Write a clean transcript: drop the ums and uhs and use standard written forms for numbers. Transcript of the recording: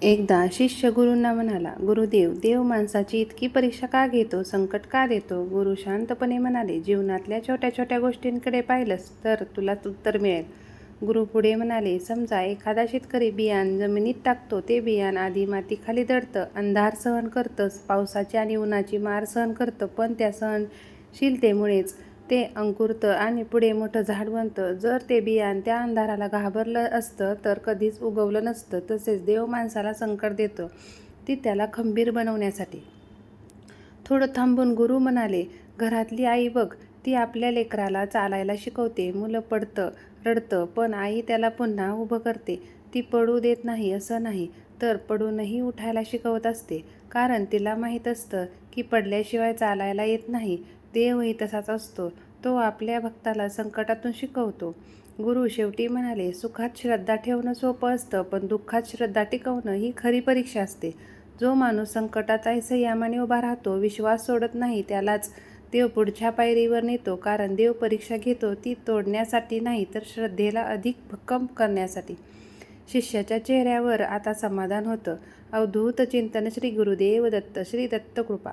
एकदा शिष्य गुरूंना म्हणाला, गुरुदेव, देव माणसाची इतकी परीक्षा का घेतो, संकट का देतो? गुरु शांतपणे म्हणाले, जीवनातल्या छोट्या छोट्या गोष्टींकडे पाहिलंस तर तुला उत्तर मिळेल. गुरु पुढे म्हणाले, समजा एखादा शेतकरी बियाण जमिनीत टाकतो. ते बियाण आधी मातीखाली दडतं, अंधार सहन करतं, पावसाची आणि उन्हाची मार सहन करतं, पण त्या सहनशीलतेमुळेच ते अंकुरतं आणि पुढे मोठं झाड बनतं. जर ते बियाण त्या अंधाराला घाबरलं असतं तर कधीच उगवलं नसतं. तसेच देव माणसाला संकट देतो, ती त्याला खंबीर बनवण्यासाठी. थोडं थांबून गुरु म्हणाले, घरातली आई बघ, ती आपल्या लेकराला चालायला शिकवते. मुलं पडतं, रडतं, पण आई त्याला पुन्हा उभं करते. ती पडू देत नाही असं नाही, तर पडूनही उठायला शिकवत असते. कारण तिला माहीत असतं की पडल्याशिवाय चालायला येत नाही. देवही तसाच असतो. तो आपल्या भक्ताला संकटातून शिकवतो. गुरु शेवटी म्हणाले, सुखात श्रद्धा ठेवणं सोपं असतं, पण दुःखात श्रद्धा टिकवणं ही खरी परीक्षा असते. जो माणूस संकटात संयमाने उभा राहतो, विश्वास सोडत नाही, त्यालाच देव पुढच्या पायरीवर नेतो. कारण देव परीक्षा घेतो ती तोडण्यासाठी नाही, तर श्रद्धेला अधिक भक्कम करण्यासाठी. शिष्याच्या चेहऱ्यावर आता समाधान होतं. अवधूत चिंतन. श्री गुरुदेव दत्त. श्री दत्त कृपा.